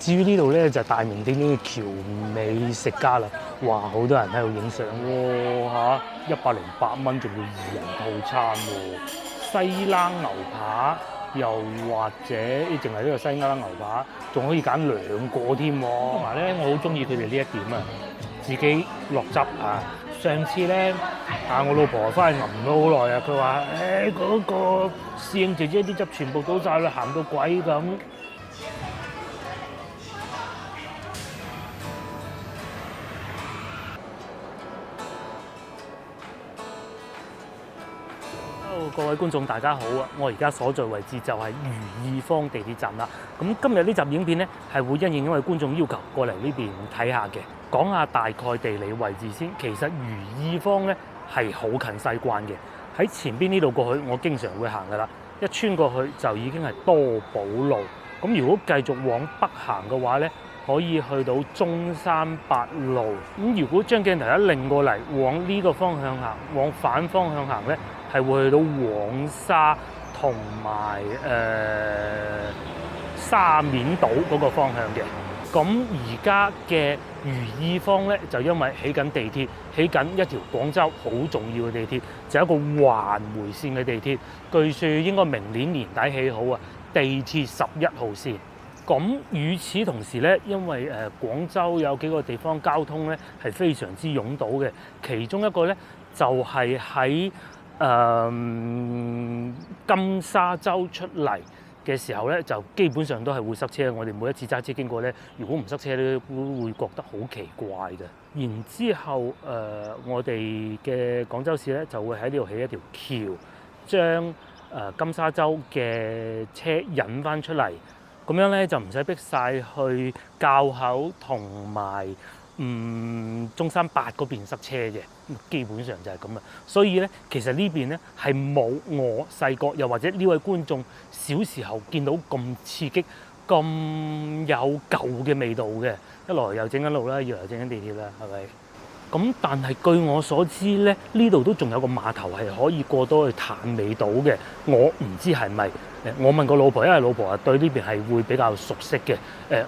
至於呢度咧就大名鼎鼎嘅僑美食家啦，哇！好多人喺度影相喎嚇，108蚊仲要2人套餐喎，西冷牛扒又或者淨係呢個西冷牛扒，仲可以揀2個添喎。同埋咧，我好中意佢哋呢一點啊，自己落汁啊！上次咧我老婆翻去吟咗好耐啊，佢話嗰個侍應姐姐啲汁全部倒晒啦，鹹到鬼咁。各位觀眾大家好啊！我而家所在位置就係如意坊地鐵站啦。咁今日呢集影片咧係會因應一位觀眾要求過嚟呢邊睇下嘅，講下大概地理位置先。其實如意坊咧係好近西關嘅，喺前邊呢度過去我經常會行噶啦，一穿過去就已經係多寶路。咁如果繼續往北行嘅話咧，可以去到中山八路。咁如果將鏡頭一擰過嚟，往呢個方向行，往反方向行咧，係會去到黃沙同埋沙面島嗰個方向嘅。咁而家嘅如意坊咧，就因為起緊地鐵，起緊一條廣州好重要嘅地鐵，就係一個環迴線嘅地鐵。據說應該明年年底起好啊，地鐵11號線。咁與此同時咧，因為廣州有幾個地方交通咧係非常之擁堵嘅，其中一個咧就係喺金沙洲出嚟嘅時候咧，就基本上都係會塞車。我哋每一次揸車經過咧，如果唔塞車咧，會覺得好奇怪嘅。然之後我哋嘅廣州市咧就會喺呢度起一條橋，將金沙洲嘅車引翻出嚟。咁樣咧就唔使逼晒去滘口同埋中山8嗰邊塞車嘅，基本上就係咁啦。所以咧，其實呢邊咧係冇我細個又或者呢位觀眾小時候見到咁刺激、咁有舊嘅味道嘅。一來又整緊路啦，二來又整緊地鐵啦，係咪？咁但係據我所知咧，呢度都仲有個碼頭係可以過到去坦尾島嘅。我唔知係咪。我問個老婆，因為老婆啊對呢邊係會比較熟悉嘅。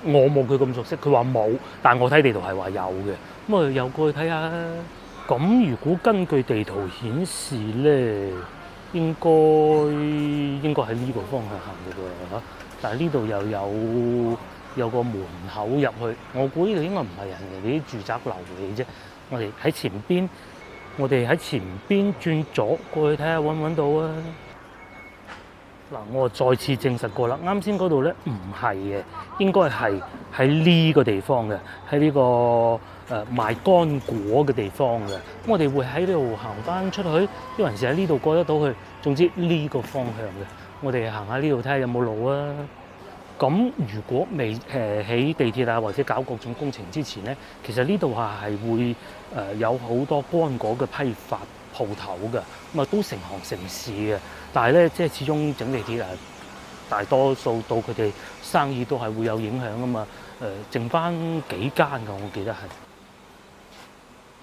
我冇佢咁熟悉，佢話冇，但係我睇地圖係話有嘅。咁啊，又過去睇下。咁如果根據地圖顯示咧，應該喺呢個方向行嘅喎嚇。但係呢度又有個門口入去，我估呢度應該唔係人哋啲住宅樓嚟嘅啫。我哋喺前邊轉左過去睇下，揾唔揾到啊？嗱，我再次證實過啦，啱先嗰度咧唔係嘅，應該係喺呢個地方嘅，喺呢個賣乾果嘅地方嘅。我哋會喺呢度行翻出去，啲人成日喺呢度過得到去。總之呢個方向嘅，我哋行下呢度睇下有冇路啊。咁如果未起地鐵啊或者搞各種工程之前咧，其實呢度係會有好多乾果嘅批發鋪頭嘅，咁啊都成行成市嘅。但係咧，即係始終整地鐵大多數到佢哋生意都係會有影響啊嘛。剩翻幾間㗎，我記得係。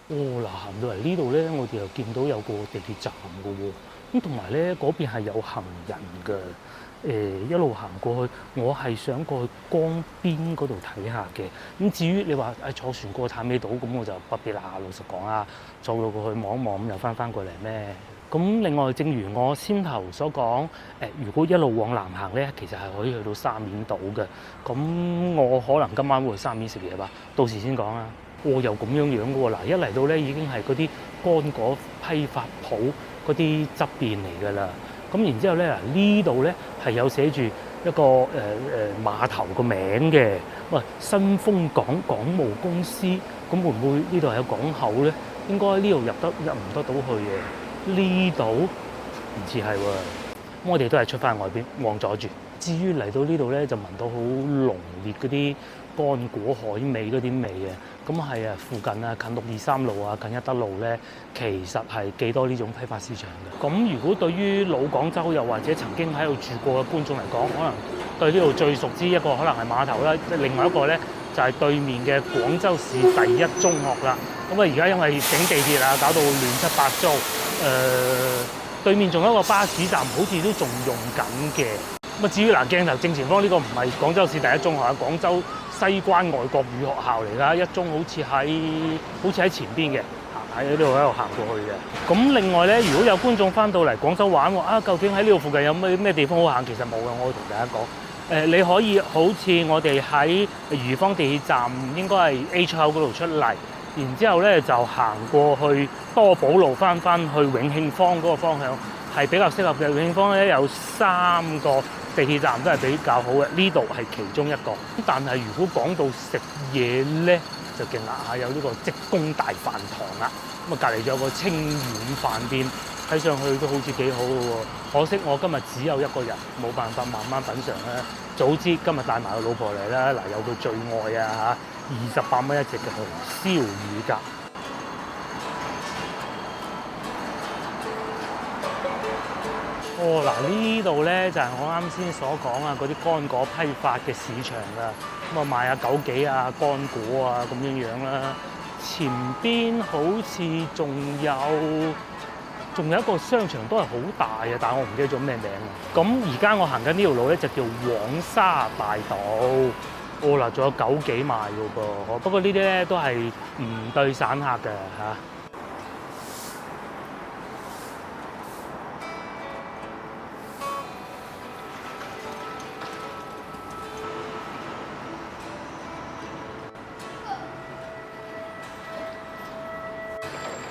嗱，行到嚟呢度咧，我哋又見到有個地鐵站㗎喎。咁同埋咧，嗰邊係有行人㗎。一路行過去，我係想過去江邊嗰度睇下嘅。咁至於你話坐船過坦尾島，咁我就不必啦。老實講啊，坐到過去望一望咁又翻過嚟咩？咁另外，正如我先頭所講，如果一路往南行咧，其實係可以去到沙面島嘅。咁我可能今晚會去沙面食嘢吧，到時先講啊。又咁樣嘅喎，嗱，一嚟到咧已經係嗰啲乾果批發鋪嗰啲側邊嚟㗎啦。咁然之後咧，呢度咧係有寫住一個碼頭個名嘅，喂，新豐港港務公司。咁會唔會呢度係有港口咧？應該呢度入唔得到去嘅。呢度唔似係喎。咁我哋都係出翻外邊望左住。至於嚟到呢度咧，就聞到好濃烈嗰啲乾果海味嗰啲味嘅。咁係附近啊，近623路啊，近一德路咧，其實係幾多呢種批發市場嘅。咁如果對於老廣州又或者曾經喺度住過嘅觀眾嚟講，可能對呢度最熟知一個可能係碼頭啦，另外一個咧就係對面嘅廣州市第一中學啦。咁啊，而家因為整地鐵啊，搞到亂七八糟。對面仲有一個巴士站，好似都仲用緊嘅。咁啊，至於嗱鏡頭正前方呢個唔係廣州市第一中學啊，廣州西關外國語學校嚟㗎，一中好似喺前邊嘅，喺呢度行過去嘅。咁另外咧，如果有觀眾翻到嚟廣州玩喎，究竟喺呢度附近有咩地方好行？其實冇嘅，我會同大家講。你可以好似我哋喺漁坊地鐵站，應該係 A 出口嗰度出嚟，然之後咧就行過去多寶路翻去永慶坊嗰個方向，係比較適合嘅。永慶坊咧有3個地鐵站都係比較好嘅，呢度係其中一個。但係如果講到食嘢咧，就勁啦，有呢個職工大飯堂啦。咁啊，隔離仲有個清遠飯店，睇上去都好似幾好嘅喎。可惜我今日只有一個人，冇辦法慢慢品嚐啦。早知今日帶埋個老婆嚟啦，嗱，有佢最愛啊嚇，28蚊一隻嘅紅燒乳鴿。嗱，呢度咧就係我啱先所講啊，嗰啲乾果批發嘅市場啦。咁啊，賣下枸杞啊、乾果啊咁樣樣啦。前邊好似仲有一個商場都係好大嘅，但係我唔記得咗咩名啦。咁而家我行緊呢條路咧就叫黃沙大道。嗱，仲有枸杞賣嘅噃，不過呢啲咧都係唔對散客嘅嚇。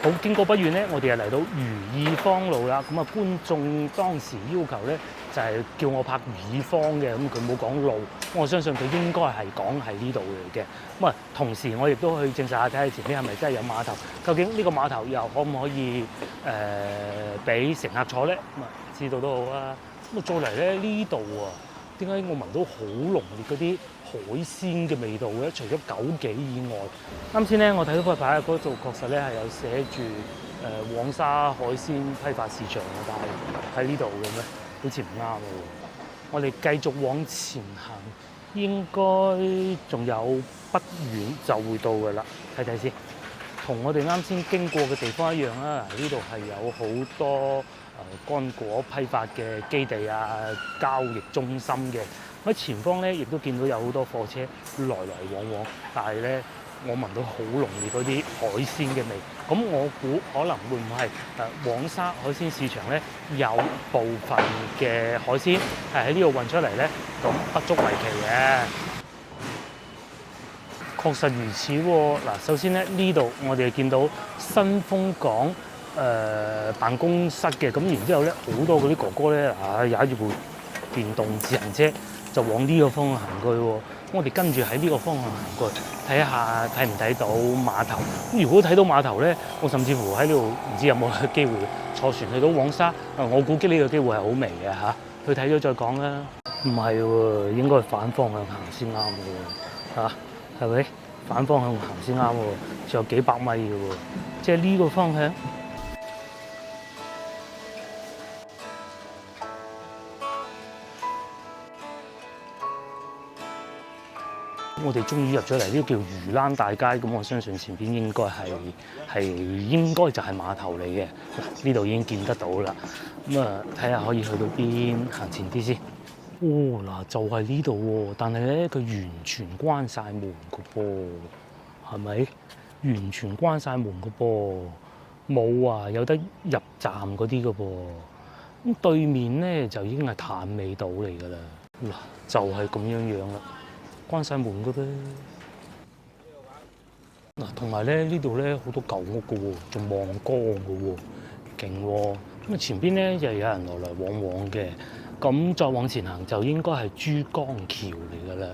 好，經過不遠咧，我哋又嚟到如意坊路啦。咁啊，觀眾當時要求咧就係叫我拍如意坊嘅，咁佢冇講路，我相信佢應該係講係呢度嚟嘅。咁啊，同時我亦都去證實下睇下前邊係咪真係有碼頭，究竟呢個碼頭又可唔可以俾乘客坐咧？咁啊，知道都好啊。咁啊，再嚟咧呢度啊，點解我聞到好濃烈嗰啲海鮮嘅味道嘅？除咗枸杞以外，啱先咧我睇到塊牌嗰度確實咧係有寫住黃沙海鮮批發市場嘅，但係喺呢度嘅咩？好似唔啱喎。我哋繼續往前行，應該仲有不遠就會到㗎啦。睇睇先，同我哋啱先經過嘅地方一樣啦。呢度係有好多乾果批發嘅基地啊、交易中心嘅。喺前方咧，亦都見到有好多貨車來來往往，但係咧，我聞到好濃烈嗰啲海鮮嘅味。咁我估可能會唔會係黃沙海鮮市場咧有部分嘅海鮮係喺呢度運出嚟咧？咁不足為奇嘅。確實如此喎。嗱，首先咧呢度我哋見到新豐港辦公室嘅，咁然之後咧好多嗰啲哥哥咧踩住部電動自行車就往呢個方向行過去喎。我哋跟住喺呢個方向行過去，睇下睇唔睇到碼頭。咁如果睇到碼頭咧，我甚至乎喺呢度唔知有冇機會坐船去到黃沙。我估計呢個機會係好微嘅嚇。去睇咗再講啦。唔係喎，應該反方向行先啱嘅喎嚇，係咪？反方向行先啱喎，仲有幾百米嘅喎，即係呢個方向。我哋終於入咗嚟，呢個叫魚欄大街，咁我相信前邊應該應該就係碼頭嚟嘅。嗱，呢度已經見得到啦。咁啊，睇下可以去到邊，行前啲先。嗱，就係呢度喎，但係咧佢完全關晒門嘅噃，係咪？完全關晒門嘅噃，冇話有得入站嗰啲嘅噃。咁對面咧就已經係淡味島嚟㗎啦。嗱，就係咁樣樣啦。關晒門嘅啫。嗱，同埋咧呢度咧好多舊屋嘅喎，仲望江嘅喎，勁喎。咁啊前邊咧又有人來來往往嘅，咁再往前行就應該係珠江橋嚟㗎啦。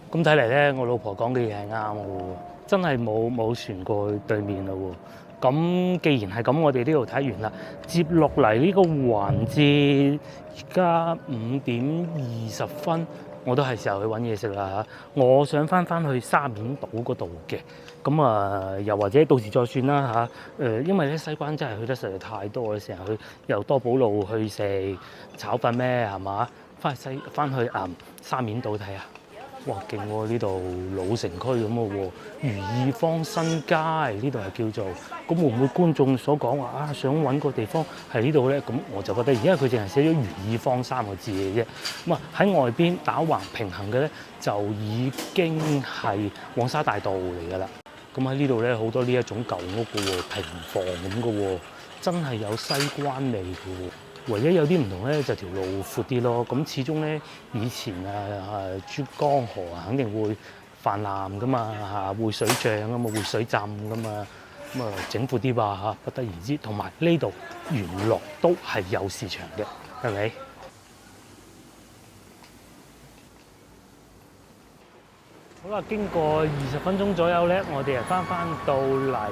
咁睇嚟咧，我老婆講嘅嘢係啱嘅喎，真係冇船過去對面嘞喎。咁既然係咁，我哋呢度睇完啦。接落嚟呢個環節，而家5:20，我都係時候去揾嘢食啦嚇。我想翻去沙面島嗰度嘅，咁啊又或者到時再算啦嚇。因為咧西關真係去得實在太多啦，成日去由多寶路去食炒粉咩係嘛？翻去沙面島睇下。哇，勁喎！呢度老城區咁嘅喎，如意坊新街呢度係叫做，咁會唔會觀眾所講話啊想揾個地方係呢度咧？咁我就覺得，而家佢淨係寫咗如意坊3個字嘅啫。咁啊喺外邊打橫平行嘅咧，就已經係黃沙大道嚟㗎啦。咁喺呢度咧好多呢一種舊屋嘅喎，平房咁嘅喎，真係有西關味嘅喎。唯一有啲唔同咧，就條路闊啲咯。咁始終咧，以前珠江河肯定會泛濫噶嘛會水漲噶嘛，會水浸噶嘛。咁整闊啲吧不得而知。同埋呢度原來都係有市場嘅，係咪？好啦，經過20分鐘左右咧，我哋又翻到嚟。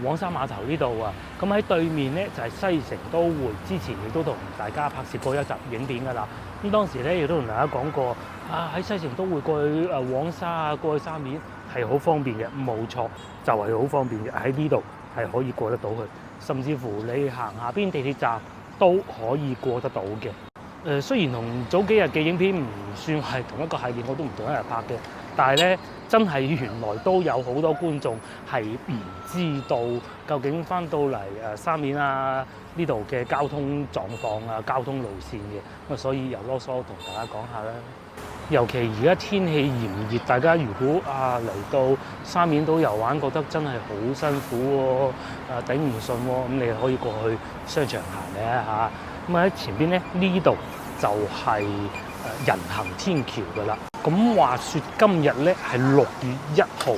黃沙碼頭呢度啊，咁喺對面咧就係西城都會，之前亦都同大家拍攝過一集影片㗎啦。咁當時咧亦都同大家講過，喺西城都會過去黃沙啊，過去沙面係好方便嘅，冇錯，就係好方便嘅。喺呢度係可以過得到去，甚至乎你行下邊地鐵站都可以過得到嘅。雖然同早幾日嘅影片唔算係同一個系列，我都唔同一日拍嘅。但係咧，真係原來都有好多觀眾係唔知道究竟翻到嚟沙面啊呢度嘅交通狀況啊、交通路線嘅，咁所以又囉嗦同大家講下啦。尤其而家天氣炎熱，大家如果嚟到沙面島遊玩，覺得真係好辛苦喎，頂唔順喎，咁你可以過去商場行嘅嚇。咁喺前邊咧，呢度就係人行天橋㗎啦。咁話說今日咧係6月1號，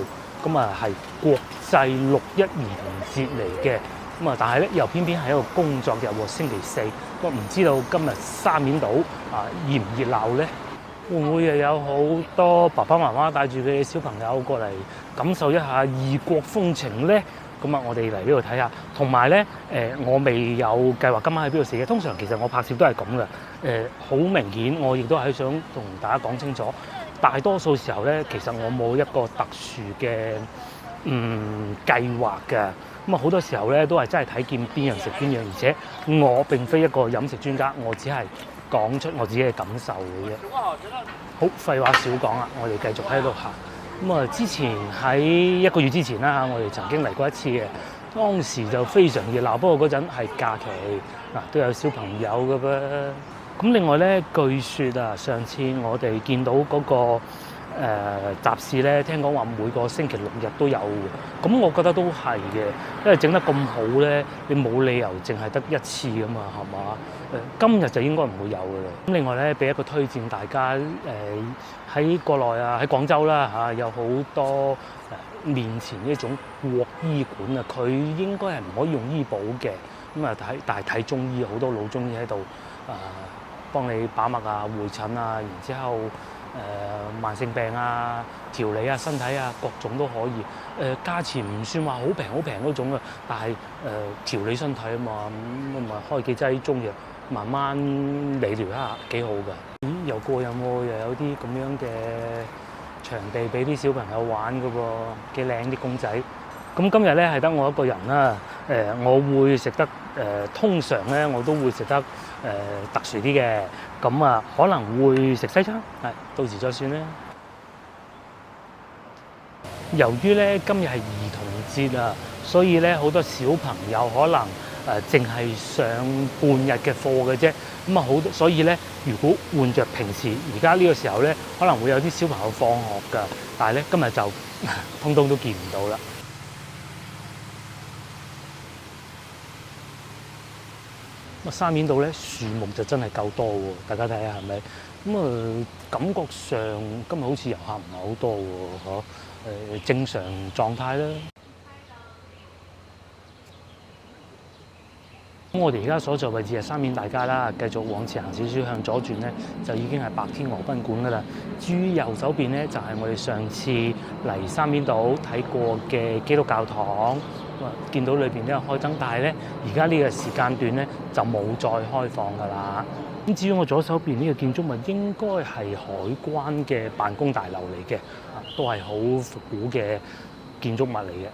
咁係國際6·1兒童節嚟嘅。咁但係咧又偏偏係一個工作日喎，星期4。咁唔知道今日沙面島熱唔熱鬧咧？會唔會又有好多爸爸媽媽帶住佢嘅小朋友過嚟感受一下異國風情咧？咁我哋嚟呢度睇下。同埋咧，我未有計劃今晚喺邊度食嘅。通常其實我拍攝都係咁嘅。好明顯，我亦都係想同大家講清楚。大多數時候咧，其實我冇一個特殊嘅計劃嘅。咁好多時候咧都係真係睇見邊樣食邊樣，而且我並非一個飲食專家，我只係講出我自己嘅感受嘅啫。好，廢話少講啦，我哋繼續喺度行。之前喺1個月之前啦，我哋曾經嚟過一次嘅，當時就非常熱鬧。不過嗰陣係假期，都有小朋友嘅噃。咁另外咧，據說上次我哋見到嗰個集市咧，聽講話每個星期6日都有嘅。咁我覺得都係嘅，因為整得咁好咧，你冇理由淨係得一次㗎嘛，係嘛？今日就應該唔會有嘅啦。咁另外咧，俾一個推薦大家，喺國內喺廣州啦有好多面前呢一種國醫館啊，佢應該係唔可以用醫保嘅。但係睇中醫，好多老中醫喺度幫你把脈會診然之後慢性病調理身體各種都可以。價錢唔算話好平嗰種但係調理身體嘛，咁開幾劑中藥，慢慢理療一下，幾好㗎。又過癮喎，又有啲咁樣嘅場地俾啲小朋友玩㗎喎，幾靚啲公仔。咁今日咧係得我一個人啦。我會食得通常咧我都會食得特殊啲嘅。咁可能會食西餐，到時再算啦。由於咧今日係兒童節所以咧好多小朋友可能淨係上半日嘅課嘅啫。所以咧，如果換着平時而家呢個時候咧，可能會有啲小朋友放學㗎，但係咧今日就通通都見唔到啦。沙面島咧樹木就真係夠多喎，大家睇下係咪？感覺上今日好似遊客唔係好多喎，正常狀態啦。咁我哋而家所在位置係沙面大街啦，繼續往前行少少向左轉咧，就已經係白天鵝賓館噶啦。至於右手邊咧，就係我哋上次嚟沙面島睇過嘅基督教堂。見到裏邊都有開燈，但係咧而家呢個時間段咧就冇再開放噶啦。咁至於我左手邊呢個建築物，應該係海關嘅辦公大樓嚟嘅，都係好復古嘅建築物嚟嘅。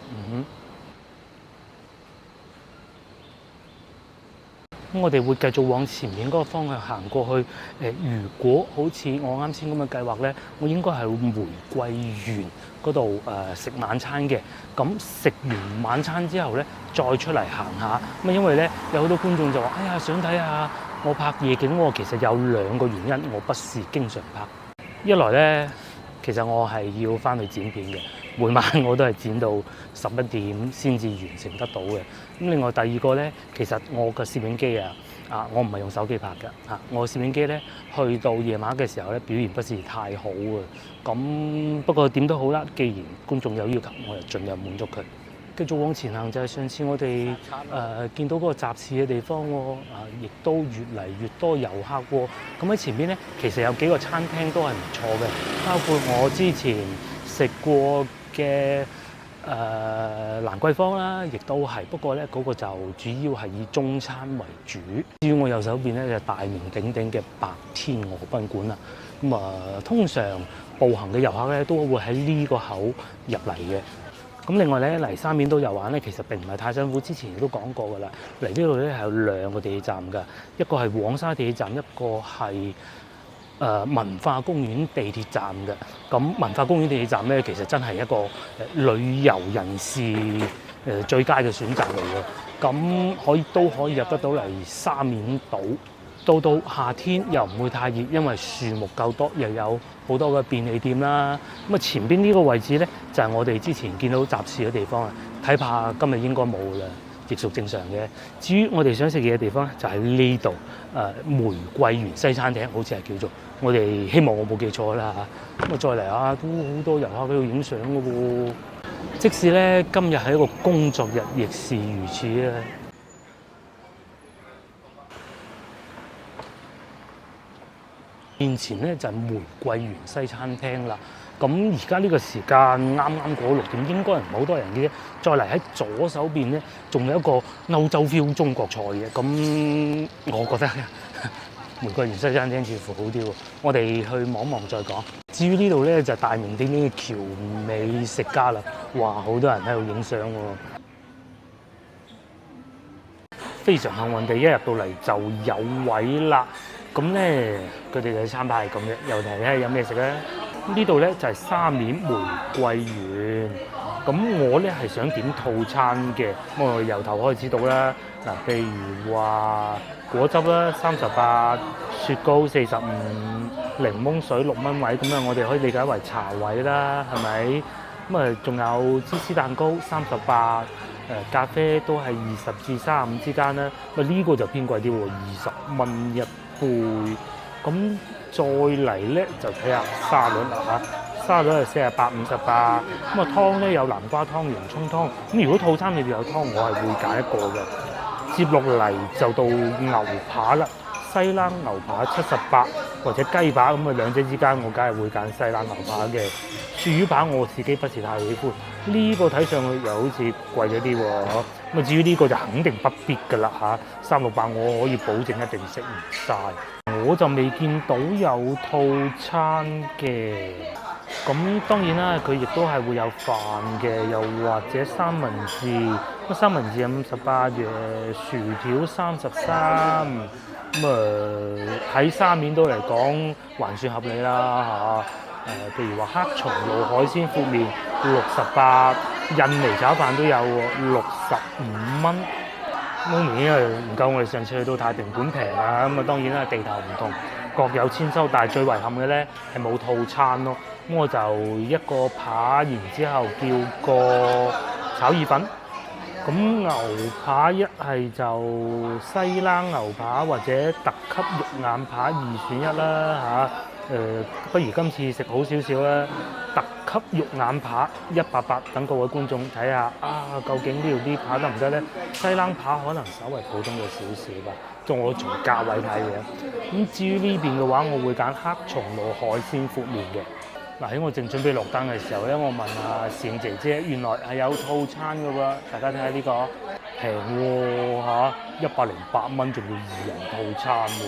咁我哋會繼續往前面嗰個方向行過去。如果好似我啱先咁嘅計劃咧，我應該係會玫瑰園嗰度食晚餐嘅。咁食完晚餐之後咧，再出嚟行下。咁因為咧有好多觀眾就話：哎呀，想睇下我拍夜景喎。其實有2個原因，我不是經常拍。一來咧，其實我係要翻去剪片嘅，每晚我都係剪到11點先至完成得到嘅。咁另外第二個咧，其實我個攝影機我唔係用手機拍㗎嚇，我攝影機咧去到夜晚嘅時候咧，表現不是太好啊。咁不過點都好啦，既然觀眾有要求，我就盡量滿足佢。繼續往前行就係上次我哋見到嗰個集市嘅地方喎，亦都越嚟越多遊客喎。咁喺前邊咧，其實有幾個餐廳都係唔錯嘅，包括我之前食過嘅蘭桂坊啦，亦都係。不過咧嗰個就主要係以中餐為主。至於我右手邊咧就大名鼎鼎嘅白天鵝賓館啦。咁通常步行嘅遊客咧都會喺呢個口入嚟嘅。咁另外咧嚟沙面島遊玩咧，其實並唔係太辛苦。之前亦都講過㗎啦，嚟呢度咧係有2個地鐵站㗎，一個係黃沙地鐵站，一個係文化公園地鐵站嘅。咁文化公園地鐵站咧，其實真係一個旅遊人士最佳嘅選擇嚟嘅。咁都可以入得到嚟沙面島。到夏天又唔會太熱，因為樹木夠多，又有好多嘅便利店啦。咁前邊呢個位置咧，就係我哋之前見到集市嘅地方啊。睇怕今日應該冇啦，亦屬正常嘅。至於我哋想食嘢嘅地方咧，就喺呢度玫瑰園西餐廳，好似係叫做。我哋希望我冇記錯啦嚇。咁再嚟都好多遊客喺度影相嘅喎。即使咧今日係一個工作日，亦是如此啊。面前咧就係玫瑰園西餐廳啦。咁而家呢個時間啱啱過6點，應該唔係好多人嘅啫。再嚟喺左手邊咧，仲有一個歐洲 feel 中國菜嘅。咁我覺得玫瑰園西餐廳似乎好啲喎。我哋去望望再講。至於呢度咧就係大名鼎鼎嘅僑美食家啦。哇，好多人喺度影相喎。非常幸運地，一入到嚟就有位啦。咁咧，佢哋嘅餐牌係咁嘅，又睇下有咩食咧。呢度咧就係沙面玫瑰園。咁我咧係想點套餐嘅，咁我由頭開始到啦。嗱，譬如話果汁啦38，雪糕45，檸檬水6蚊位，咁我哋可以理解為茶位啦，係咪？咁仲有芝士蛋糕38。咖啡都係20至35之間啦。呢個就偏貴啲喎，20蚊一杯。咁再嚟咧就睇下沙律啦嚇，沙律係48、58。湯咧有南瓜湯、洋葱湯。咁如果套餐裏邊有湯，我係會揀一個嘅。接落嚟就到牛扒啦，西冷牛扒78或者雞扒，咁兩者之間我梗係會揀西冷牛扒嘅。鱈魚扒我自己不是太喜歡，呢個睇上去又好似貴咗啲喎。至於呢個就肯定不必㗎啦嚇，368我可以保證一定食唔晒。我就未見到有套餐嘅。咁當然啦，佢亦都係會有飯嘅，又或者三文治，三文治58嘅，薯條33。喺沙面島嚟講還算合理啦嚇。譬如話黑松露海鮮闊麵68，印尼炒飯都有喎，65蚊。冇明顯係唔夠我哋上次去到太平館平啊。當然啦，地頭唔同，各有千秋。但係最遺憾嘅咧係冇套餐咯。咁我就一個扒，然之後叫個炒意粉。咁牛扒一係就西冷牛扒或者特級肉眼扒2選1啦嚇。不如今次食好少少啦，特級肉眼扒188，等各位觀眾睇下究竟呢度啲扒得唔得咧？西冷扒可能稍微普通咗少少吧，我從價位睇嘅。咁至於呢邊嘅話，我會揀黑松露海鮮闊麵嘅。嗱，喺我正準備落單嘅時候咧，我問下侍應姐姐，原來係有套餐嘅喎。大家睇下呢個平喎嚇，108蚊，仲要2人套餐喎。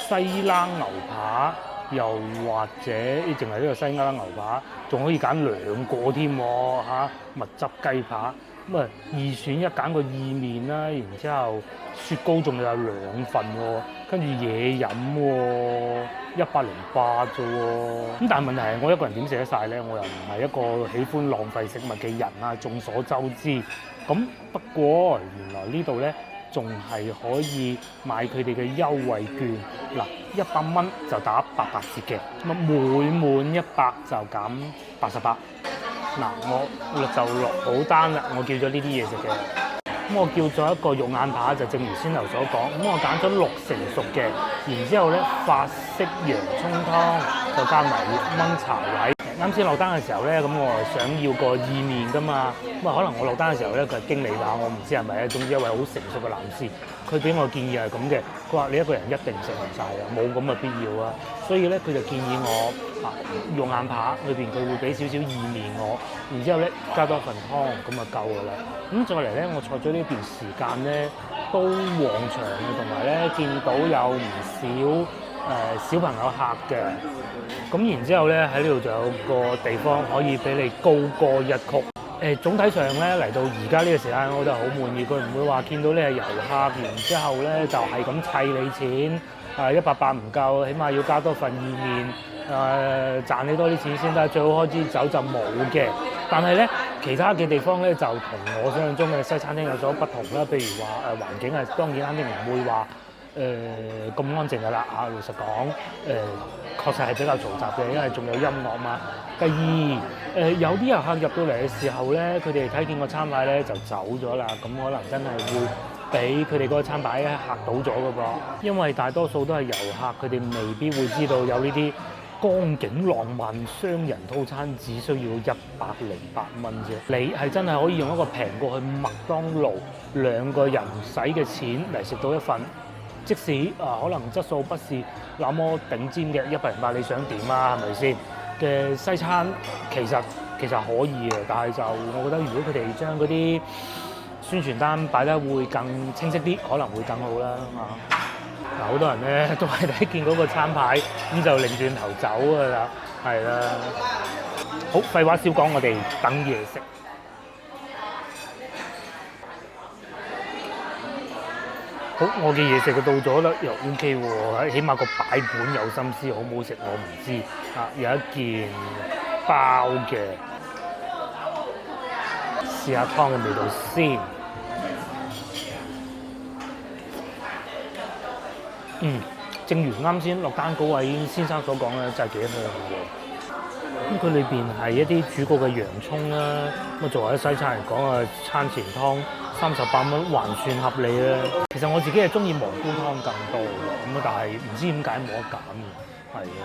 西冷牛扒。又或者淨係呢個西冷牛扒，仲可以揀2個添喎嚇，蜜汁雞扒咁啊二選一揀個意麵啦，然之後雪糕仲有2份喎，跟住嘢飲喎，108啫喎。咁但係問題係我一個人點食得晒咧？我又唔係一個喜歡浪費食物嘅人啊，眾所周知。咁不過原來呢度咧仲係可以買佢哋嘅優惠券，嗱100蚊就打88折嘅，咁啊每滿100就減88。嗱，我就落好單啦，我叫咗呢啲嘢食嘅。咁我叫咗一個肉眼扒，就正如先頭所講。咁我揀咗6成熟嘅，然之後咧法式洋葱湯，就加埋燜茶位。啱先落單嘅時候咧，咁我想要個意麵噶嘛。咁啊，可能我落單嘅時候咧，佢係經理吧，我唔知係咪咧。總之一位好成熟嘅男士，佢俾我建議係咁嘅。佢話你一個人一定食唔晒嘅，冇咁嘅必要啊。所以咧，佢就建議我肉眼扒裏邊佢會俾少少意麵我，然之後咧加多份湯咁就夠㗎啦。咁再嚟咧，我坐咗呢段時間咧都旺場嘅，同埋咧見到有唔少小朋友客嘅。咁然之後咧喺呢度就有個地方可以俾你高歌一曲。總體上咧嚟到而家呢個時間，我就好滿意。佢唔會話見到你係遊客，然之後咧就係咁砌你錢。180唔夠，起碼要加多份意麵，賺你多啲錢先得。最好開支酒就冇嘅。但係咧，其他嘅地方咧就同我想象中嘅西餐廳有所不同啦。譬如話環境係當然肯定唔會話咁安靜㗎啦。老實講，確實係比較嘈雜嘅，因為仲有音樂嘛。第二，有啲遊客入到嚟嘅時候咧，佢哋睇見個餐牌咧就走咗啦。咁可能真係會俾佢哋嗰個餐牌嚇到咗㗎噃。因為大多數都係遊客，佢哋未必會知道有呢啲光景浪漫雙人套餐只需要108蚊啫。你係真係可以用一個平過去麥當勞2個人使嘅錢嚟食到一份，即使可能質素不是那麼頂尖嘅108，你想點啊？係咪先嘅西餐其實可以嘅，但係就我覺得如果佢哋將嗰啲宣傳單擺得會更清晰啲，可能會更好啦。好多人咧都係睇見嗰個餐牌咁就擰轉頭走㗎啦，係啦。好，廢話少講，我哋等嘢食。好，我嘅嘢食就到咗啦，又 OK 喎，起碼個擺盤有心思，好唔好食我唔知。有一件包嘅，試下湯嘅味道先。正如啱先落單嗰位先生所講咧，真係幾香嘅。咁佢裏邊係一啲煮過嘅洋葱啦。咁作為西餐嚟講餐前湯38蚊還算合理啦。其實我自己係中意蘑菇湯更多嘅，但係唔知點解冇得揀嘅，係啊。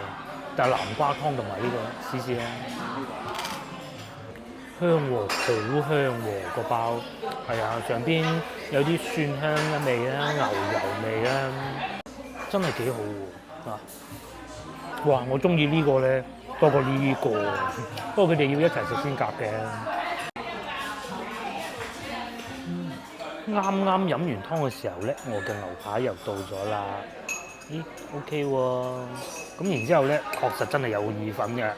但係南瓜湯同埋呢個試試啦，香喎，好香喎個包，係啊，上邊有啲蒜香嘅味啦，牛油味啦。真係幾好喎！哇，我中意呢個咧多過呢個，不過佢哋要一齊食先夾嘅。啱啱飲完湯嘅時候咧，我嘅牛扒又到咗啦。咦 ，OK 喎。咁然之後咧，確實真係有意粉嘅。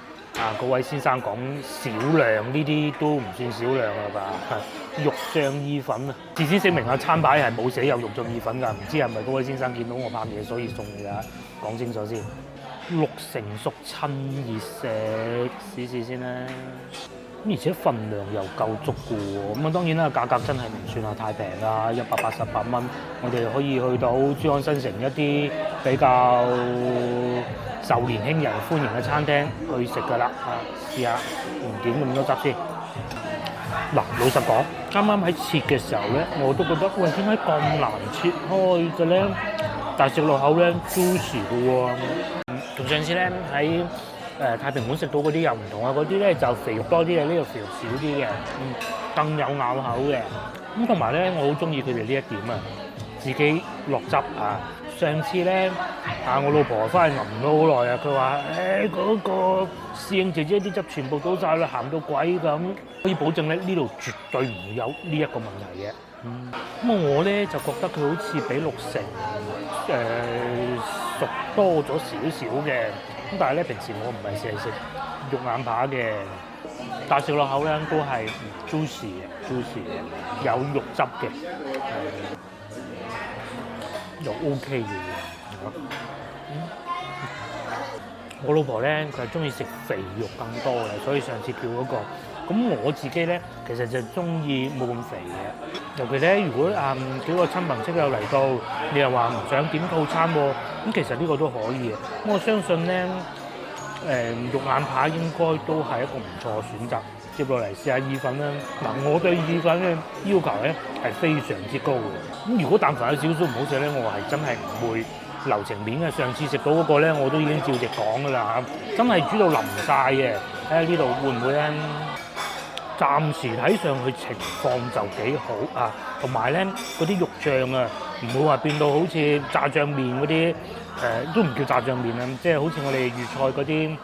嗰位先生講少量，呢啲都唔算少量啦吧？肉醬意粉啊！事先聲明啊，餐牌係冇寫有肉醬意粉㗎，唔知係咪嗰位先生見到我拍嘢所以送㗎？講清楚先。6成熟趁熱食，試試先啦。咁而且份量又夠足嘅喎。咁啊當然啦，價格真係唔算話太平啦，188蚊，我哋可以去到珠江新城一啲比較受年輕人歡迎嘅餐廳去食㗎啦。試下唔點咁多汁先。嗱，老實講，啱啱喺切嘅時候咧，我都覺得喂，點解咁難切開嘅咧？但係食落口咧 juicy 嘅喎。同上次咧喺太平館食到嗰啲又唔同啊，嗰啲咧就肥肉多啲嘅，呢個肥肉少啲嘅，更有咬口嘅。咁同埋咧，我好中意佢哋呢一點啊，自己落汁啊。上次咧我老婆翻去吟咗好耐啊，佢話嗰個侍應姐姐啲汁全部倒晒啦，鹹到鬼咁，可以保證咧呢度絕對唔會有呢一個問題嘅。咁我咧就覺得佢好似比6成熟多咗少少嘅。咁但係咧，平時我唔係成日食肉眼扒嘅，但食落口咧都係juicy 嘅，有肉汁嘅，又 OK 嘅。我老婆咧佢係中意食肥肉更多嘅，所以上次叫嗰個。咁我自己咧其實就中意冇咁肥嘅，尤其咧如果幾個親朋戚友嚟到，你又話唔想點套餐喎，咁其實呢個都可以嘅。咁我相信咧肉眼扒應該都係一個唔錯嘅選擇。接落嚟試下意粉啦。嗱，我對意粉嘅要求咧係非常之高嘅。咁如果但凡有少少唔好食咧，我係真係唔會留情面嘅。上次食到嗰個咧，我都已經照直講㗎啦嚇，真係煮到腍晒嘅。睇下呢度會唔會咧？暫時睇上去情況就幾好啊，同埋咧嗰啲肉醬啊，唔會話變到好似炸醬面嗰啲都唔叫炸醬面啊，即係好似我哋粵菜嗰啲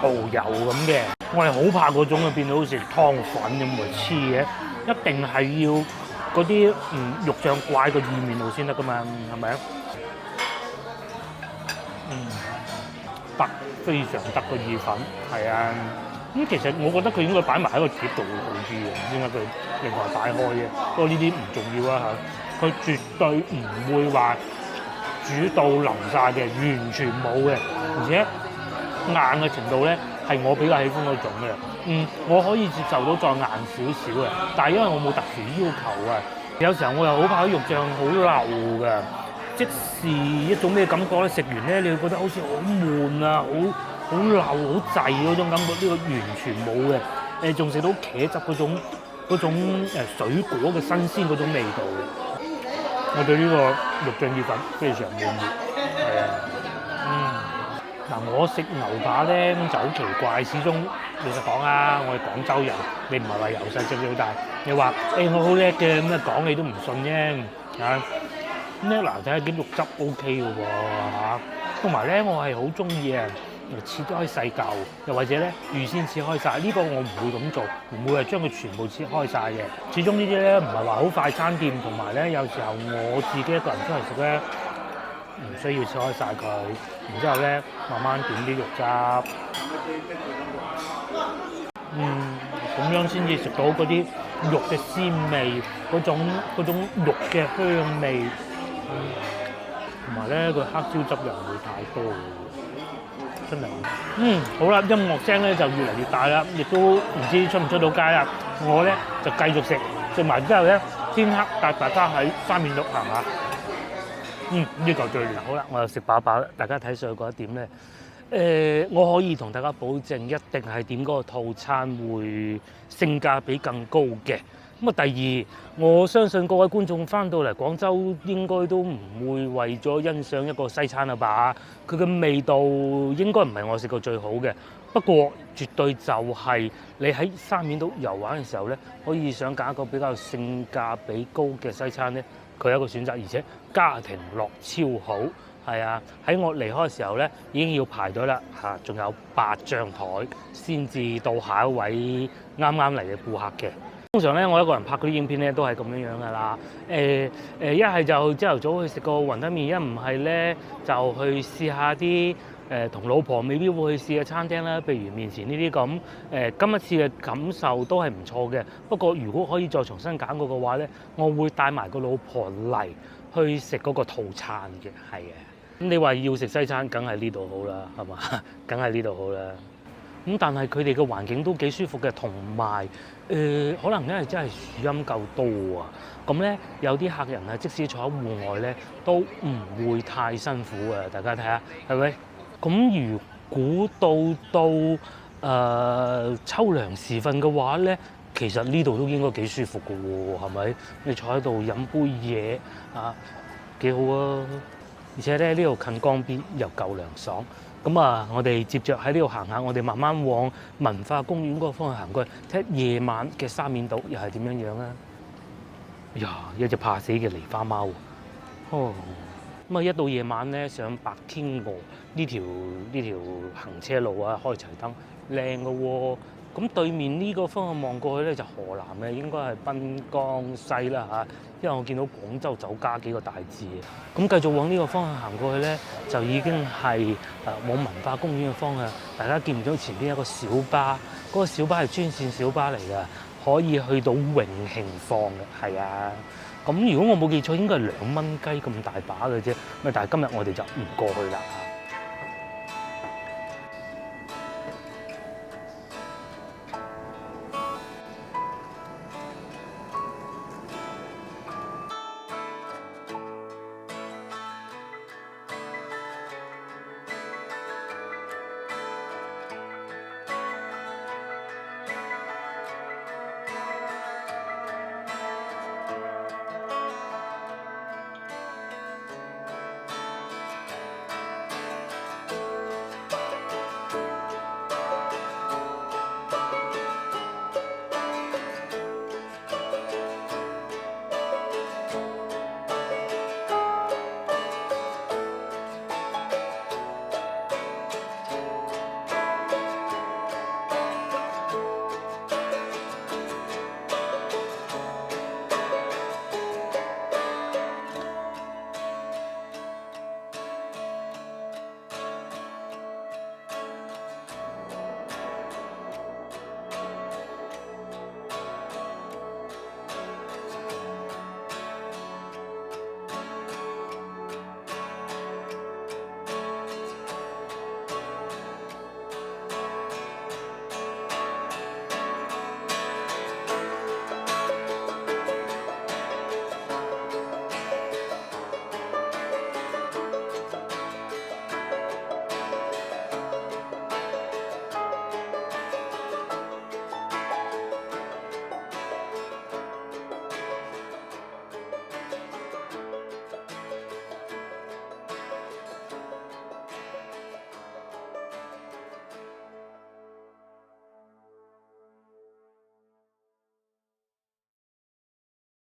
蠔油咁嘅。我係好怕嗰種啊，變到好似湯粉咁嚟黐嘅，一定係要嗰啲肉醬掛個意面度先得噶嘛，係咪啊？得，非常得個意粉，係啊。咁其實我覺得佢應該擺埋喺個碟度會好啲嘅，點解佢另外擺開嘅？不過呢啲唔重要啊嚇，佢絕對唔會話煮到腍晒嘅，完全冇嘅，而且硬嘅程度咧係我比較喜歡嗰種嘅。我可以接受到再硬少少嘅，但係因為我冇特殊要求啊，有時候我又好怕啲肉醬好流㗎，即是一種咩感覺咧？食完咧你會覺得好似好悶啊，好流好滯嗰種感覺，呢個完全冇嘅。仲食到茄汁嗰種水果嘅新鮮嗰種味道嘅。我對呢個肉醬意粉非常滿意，係啊。嗱，我食牛扒咧就好奇怪，始終老實講啊，我係廣州人，你唔係話由細食到大，你話我好叻嘅咁啊講你都唔信啫嚇。咁咧嗱，睇下啲肉汁 OK 嘅喎嚇，同埋咧我係好中意啊。切開細嚿，又或者咧預先切開晒，呢個我唔會咁做，唔會係將佢全部切開晒嘅。始終呢啲咧唔係話好快餐店，同埋咧有時候我自己一個人出嚟食咧，唔需要切開晒佢，然之後咧慢慢點啲肉汁，咁樣先至食到嗰啲肉嘅鮮味，嗰種肉嘅香味，同埋咧個黑椒汁又唔會太多。真係好啦，音樂聲咧就越嚟越大啦，亦都唔知出唔出到街啦。我咧就繼續食埋之後咧，天黑帶大家喺沙面度行下。呢嚿最靚。好啦，我又食飽飽啦。大家睇上去覺得點咧？我可以同大家保證，一定係點嗰個套餐會性價比更高嘅。咁啊，第二，我相信各位觀眾翻到嚟廣州應該都唔會為咗欣賞一個西餐啦吧？佢嘅味道應該唔係我食過最好嘅，不過絕對就係你喺沙面島遊玩嘅時候咧，可以想揀一個比較性價比高嘅西餐咧，佢係一個選擇，而且家庭樂超好。係啊，喺我離開嘅時候咧，已經要排隊啦嚇，仲有8張台先至到下一位啱啱嚟嘅顧客嘅。通常咧，我一個人拍嗰啲影片咧，都係咁樣樣噶啦。一係就朝頭早去食個雲吞麵，一唔係咧就去試下啲同老婆未必會去試嘅餐廳啦。譬如面前呢啲咁，今一次嘅感受都係唔錯嘅。不過如果可以再重新揀過嘅話咧，我會帶埋個老婆嚟去食嗰個套餐嘅，係嘅。咁你話要食西餐，梗係呢度好啦，係嘛？梗係呢度好啦。咁但係佢哋嘅環境都幾舒服嘅，同埋可能因為真係樹蔭夠多啊。咁咧有啲客人啊，即使坐喺戶外咧，都唔會太辛苦啊。大家睇下係咪？咁如果到秋涼時分嘅話咧，其實呢度都應該幾舒服嘅喎，係咪？你坐喺度飲杯嘢啊，幾好啊！而且咧呢度近江邊又夠涼爽。咁啊，我哋接着喺呢度行下，我哋慢慢往文化公園嗰個方向行過去，睇夜晚嘅沙面島又係點樣樣啊！呀，一隻怕死嘅狸花貓哦！咁啊，一到夜晚咧，上白天鵝呢條行車路啊，開齊燈，靚嘅喎，咁對面呢個方向望過去咧就河南嘅，應該係濱江西啦嚇，因為我見到廣州酒家幾個大字。咁繼續往呢個方向行過去咧，就已經係往文化公園嘅方向。大家見唔到前邊一個小巴？嗰個小巴係專線小巴嚟㗎，可以去到永慶坊嘅。係啊，咁如果我冇記錯，應該係2蚊雞咁大把嘅啫。咁但係今日我哋就唔過去啦。